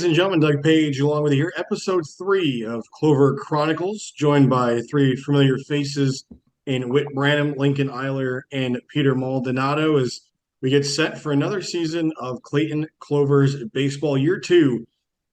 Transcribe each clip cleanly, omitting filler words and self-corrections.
and gentlemen, Doug Page along with you here, episode 3 of Clover Chronicles, joined by three familiar faces in Witt Branham, Lincoln Ihler, and Peter Maldonado as we get set for another season of Clayton Clovers baseball, year 2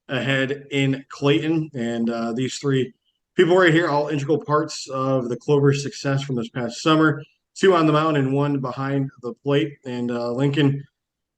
ahead in Clayton. And these three people right here, all integral parts of the Clovers' success from this past summer. Two on the mound and one behind the plate. And Lincoln,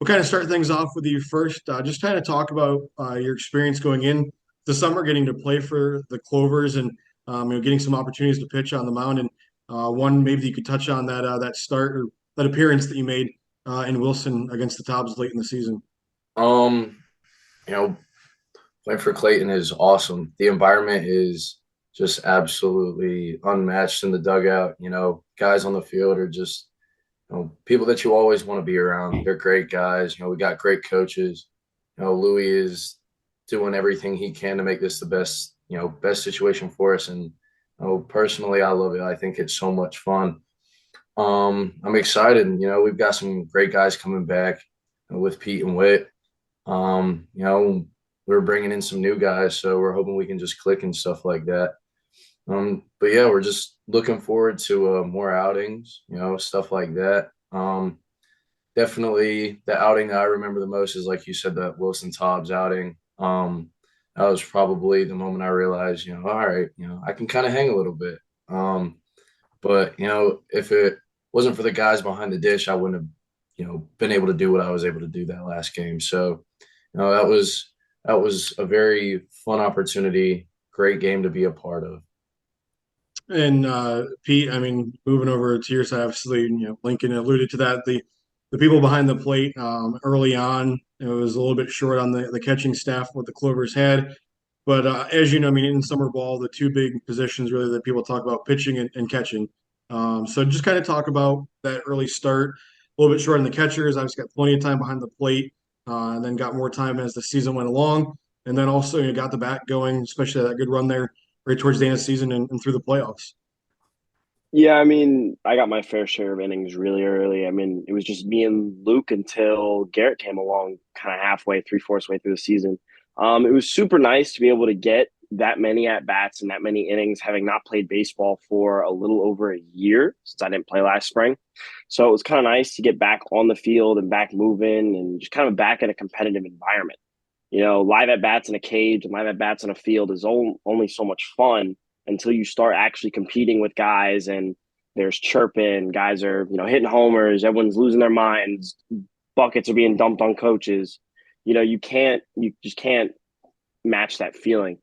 we'll kind of start things off with you first. Just kind of talk about your experience going in the summer, getting to play for the Clovers, and getting some opportunities to pitch on the mound. And one, maybe you could touch on that start or that appearance that you made in Wilson against the Tops late in the season. Um, you know, Playing for Clayton is awesome. The environment is just absolutely unmatched in the dugout. Guys on the field are just, people that you always want to be around. They're great guys. We got great coaches. Louis is doing everything he can to make this the best situation for us. And personally, I love it. I think it's so much fun. I'm excited. We've got some great guys coming back with Pete and Witt. We're bringing in some new guys, so we're hoping we can just click and stuff like that. But yeah, we're just looking forward to more outings, stuff like that. Definitely the outing that I remember the most is, like you said, that Wilson Tobbs outing. That was probably the moment I realized, all right, I can kind of hang a little bit. But if it wasn't for the guys behind the dish, I wouldn't have, been able to do what I was able to do that last game. So, that was a very fun opportunity, great game to be a part of. And Pete, I mean, moving over to your side, obviously, Lincoln alluded to that. The people behind the plate early on, it was a little bit short on the catching staff what the Clovers had. But as you know, I mean, in summer ball, the two big positions really that people talk about, pitching and catching. So just kind of talk about that early start, a little bit short on the catchers. Obviously, got plenty of time behind the plate, and then got more time as the season went along. And then also, got the bat going, especially that good run there right towards the end of the season and through the playoffs. Yeah, I mean, I got my fair share of innings really early. I mean, it was just me and Luke until Garrett came along kind of halfway, three-fourths way through the season. It was super nice to be able to get that many at-bats and that many innings, having not played baseball for a little over a year since I didn't play last spring. So it was kind of nice to get back on the field and back moving and just kind of back in a competitive environment. Live at-bats in a cage and live at-bats in a field is only so much fun until you start actually competing with guys and there's chirping, guys are, hitting homers, everyone's losing their minds, buckets are being dumped on coaches. You just can't match that feeling.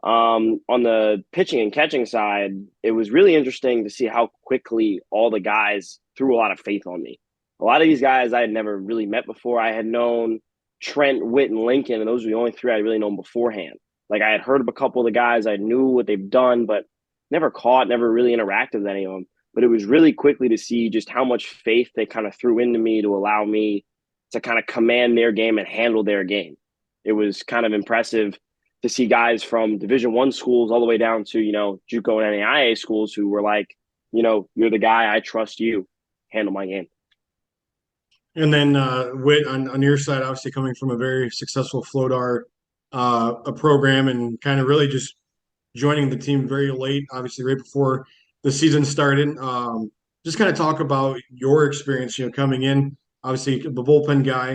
On the pitching and catching side, it was really interesting to see how quickly all the guys threw a lot of faith on me. A lot of these guys I had never really met before. I had known Trent, Witt, and Lincoln, and those were the only three I'd really known beforehand. Like I had heard of a couple of the guys, I knew what they've done, but never really interacted with any of them. But it was really quickly to see just how much faith they kind of threw into me to allow me to kind of command their game and handle their game. It was kind of impressive to see guys from Division I schools all the way down to, JUCO and NAIA schools who were like, you're the guy, I trust you, handle my game. And then Witt, on your side, obviously coming from a very successful Flodar a program and kind of really just joining the team very late, obviously right before the season started. Just kind of talk about your experience, coming in, obviously the bullpen guy.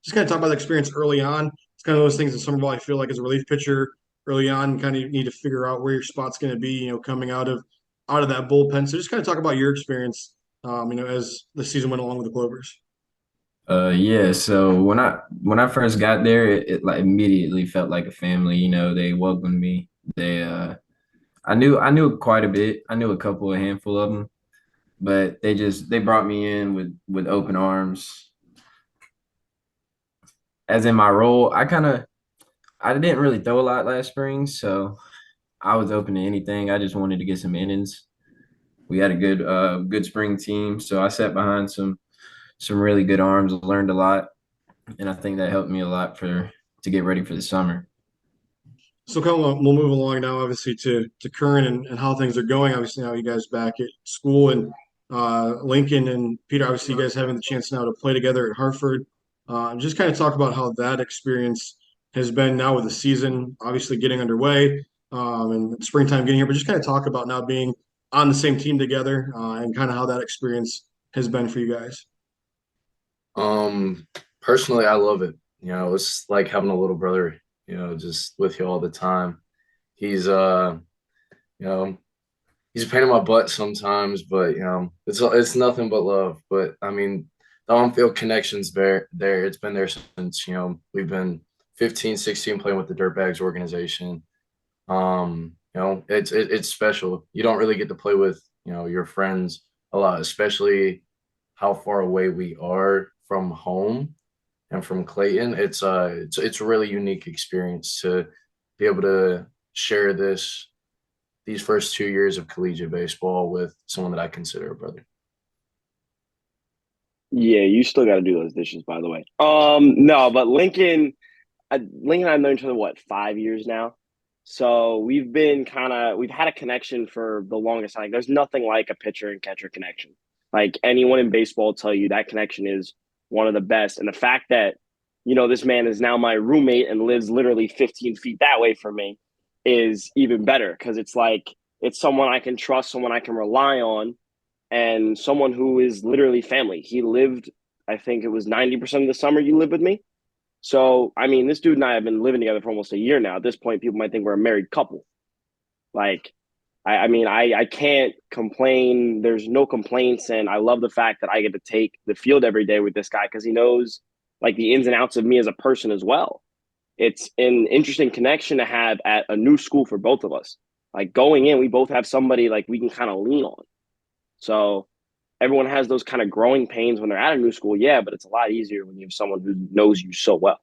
Just kind of talk about the experience early on. It's kind of those things in summer ball, I feel like as a relief pitcher early on, kind of need to figure out where your spot's going to be, coming out of that bullpen. So just kind of talk about your experience, as the season went along with the Clovers. Yeah, so when I first got there, it like immediately felt like a family. They welcomed me. I knew quite a bit. I knew a handful of them, but they brought me in with open arms. As in my role, I didn't really throw a lot last spring, so I was open to anything. I just wanted to get some innings. We had a good spring team, so I sat behind some really good arms, learned a lot, and I think that helped me a lot to get ready for the summer. So kind of we'll move along now, obviously, to current and how things are going. Obviously, now you guys back at school and Lincoln and Peter, obviously, you guys having the chance now to play together at Harford. Just kind of talk about how that experience has been now with the season obviously getting underway, and springtime getting here, but just kind of talk about now being on the same team together, and kind of how that experience has been for you guys. Personally, I love it. It's like having a little brother, just with you all the time. He's you know, he's a pain in my butt sometimes, but it's nothing but love. But I mean, the on-field connection's there. It's been there since, we've been 15, 16 playing with the Dirtbags organization. It's special. You don't really get to play with, your friends a lot, especially how far away we are from home and from Clayton. It's a really unique experience to be able to share these first 2 years of collegiate baseball with someone that I consider a brother. Yeah, you still got to do those dishes, by the way. No, but Lincoln and I've known each other, what, 5 years now? So we've had a connection for the longest time. Like, there's nothing like a pitcher and catcher connection. Like, anyone in baseball will tell you that connection is one of the best. And the fact that, this man is now my roommate and lives literally 15 feet that way from me is even better, because it's like it's someone I can trust, someone I can rely on, and someone who is literally family. He lived, I think it was 90% of the summer you lived with me. So, I mean, this dude and I have been living together for almost a year now. At this point, people might think we're a married couple. Like, I can't complain. There's no complaints. And I love the fact that I get to take the field every day with this guy, because he knows like the ins and outs of me as a person as well. It's an interesting connection to have at a new school for both of us. Like, going in, we both have somebody like we can kind of lean on. So everyone has those kind of growing pains when they're at a new school. Yeah, but it's a lot easier when you have someone who knows you so well.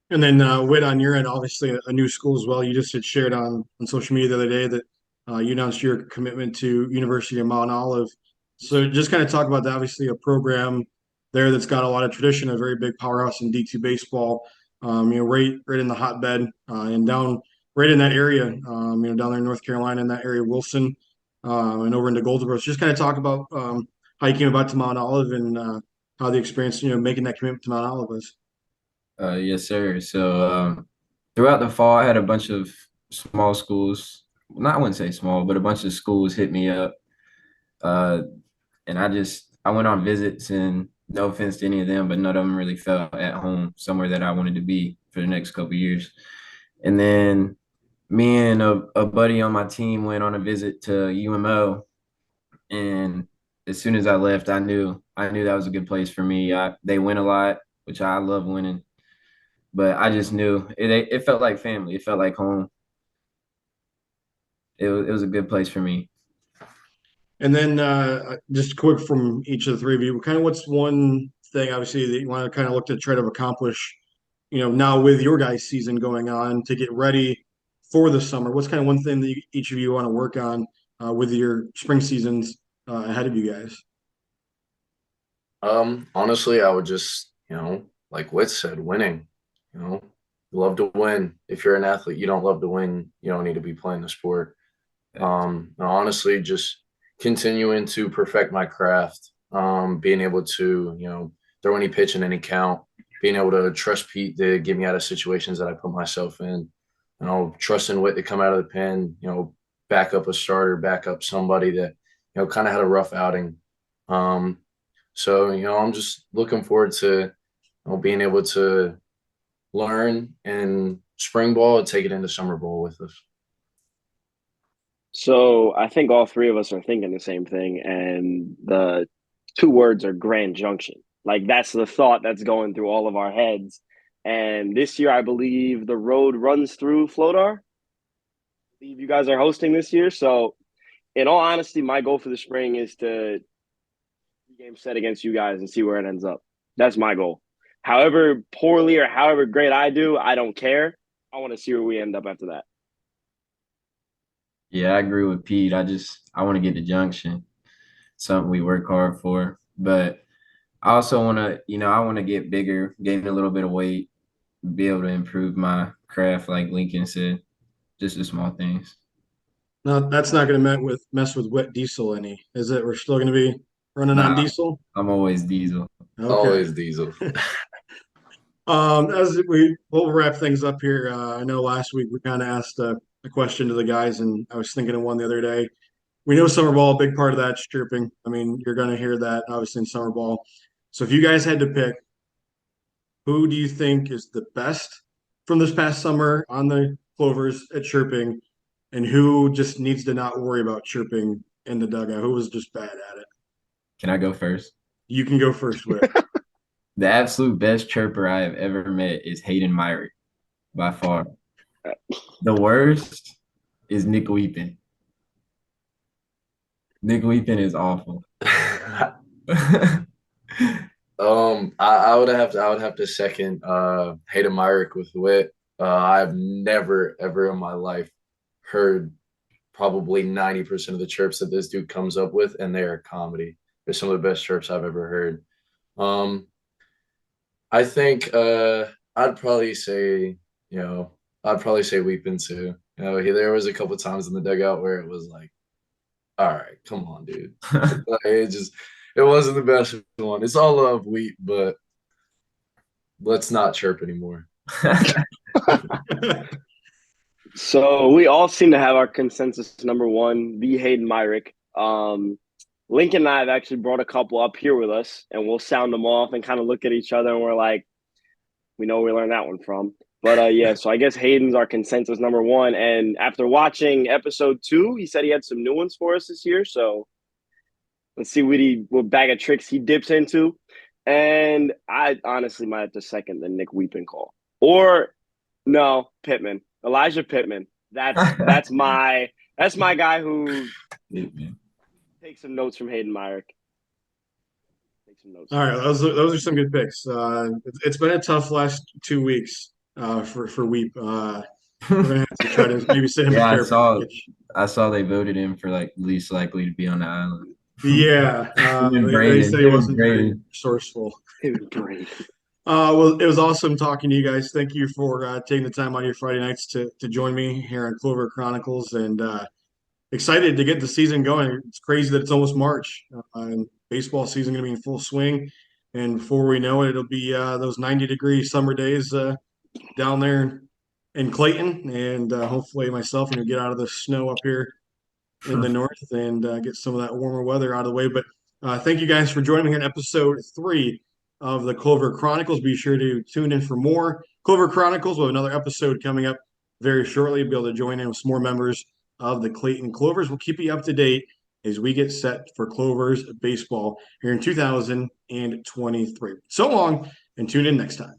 And then Whit, on your end, obviously a new school as well. You just had shared on social media the other day that you announced your commitment to University of Mount Olive. So just kind of talk about that. Obviously, a program there that's got a lot of tradition, a very big powerhouse in D2 baseball. Right in the hotbed, and down right in that area. Down there in North Carolina, in that area, Wilson, and over into Goldsboro. So just kind of talk about how you came about to Mount Olive, and how the experience, making that commitment to Mount Olive was. Yes, sir. So throughout the fall, I had a bunch of small schools. Not, I wouldn't say small, but a bunch of schools hit me up. Uh, and I went on visits, and no offense to any of them, but none of them really felt at home somewhere that I wanted to be for the next couple of years. And then me and a buddy on my team went on a visit to UMO, and as soon as I left, I knew that was a good place for me. They win a lot, which I love winning, but I just knew it felt like family. It felt like home. It was a good place for me. And then just quick from each of the three of you, kind of what's one thing, obviously, that you want to kind of look to try to accomplish, now with your guys' season going on to get ready for the summer? What's kind of one thing that each of you want to work on with your spring seasons ahead of you guys? Honestly, I would just, like Witt said, winning. You love to win. If you're an athlete, you don't love to win, you don't need to be playing the sport. And honestly, just continuing to perfect my craft, being able to, throw any pitch in any count, being able to trust Pete to get me out of situations that I put myself in, trusting Witt to come out of the pen, back up a starter, back up somebody that, kind of had a rough outing. So, I'm just looking forward to, being able to learn in spring ball and take it into summer ball with us. So I think all three of us are thinking the same thing, and the two words are Grand Junction. Like, that's the thought that's going through all of our heads. And this year, I believe the road runs through Flodar. I believe you guys are hosting this year. So, in all honesty, my goal for the spring is to game set against you guys and see where it ends up. That's my goal. However poorly or however great I do, I don't care. I want to see where we end up after that. Yeah, I agree with Pete. I want to get the junction, something we work hard for. But I also want to, I want to get bigger, gain a little bit of weight, be able to improve my craft, like Lincoln said, just the small things. No, that's not going to mess with wet diesel any, is it? We're still going to be running on Nah, diesel. I'm always diesel. Okay. Always Diesel. As we'll wrap things up here. I know last week we kind of asked a question to the guys, and I was thinking of one the other day. We know summer ball, a big part of that's chirping. I mean, you're going to hear that obviously in summer ball. So if you guys had to pick, who do you think is the best from this past summer on the Clovers at chirping, and who just needs to not worry about chirping in the dugout? Who was just bad at it? Can I go first? You can go first, Whit. The absolute best chirper I have ever met is Hayden Myrick, by far. The worst is Nick Weepin. Nick Weepin is awful. I would have to second Hayden Myrick with Witt. I've never ever in my life heard probably 90% of the chirps that this dude comes up with, and they are comedy. They're some of the best chirps I've ever heard. I think I'd probably say, I'd probably say Weepin too. There was a couple of times in the dugout where it was like, all right, come on, dude. It wasn't the best one. It's all love, Wheat, but let's not chirp anymore. So we all seem to have our consensus number one, the Hayden Myrick. Lincoln and I have actually brought a couple up here with us, and we'll sound them off and kind of look at each other, and we're like, we know where we learned that one from. But yeah, so I guess Hayden's our consensus number one. And after watching episode 2, he said he had some new ones for us this year. So let's see what bag of tricks he dips into. And I honestly might have to second the Nick Weepin call. Or no, Pittman. Elijah Pittman. That's my guy who takes some notes from Hayden Myrick. Take some notes. All right, those are some good picks. It's been a tough last 2 weeks for Weep. We're gonna have to try to maybe send him Yeah, a care package. I saw they voted him for like least likely to be on the island. Yeah, they said he wasn't very resourceful. Great. Well, it was awesome talking to you guys. Thank you for taking the time on your Friday nights to join me here on Clover Chronicles, and excited to get the season going. It's crazy that it's almost March, and baseball season going to be in full swing. And before we know it, it'll be those 90-degree summer days down there in Clayton, and hopefully myself and get out of the snow up here in the north and get some of that warmer weather out of the way. But thank you guys for joining me here in episode 3 of the Clover Chronicles. Be sure to tune in for more Clover Chronicles. We'll have another episode coming up very shortly. Be able to join in with some more members of the Clayton Clovers. We'll keep you up to date as we get set for Clovers baseball here in 2023. So long, and tune in next time.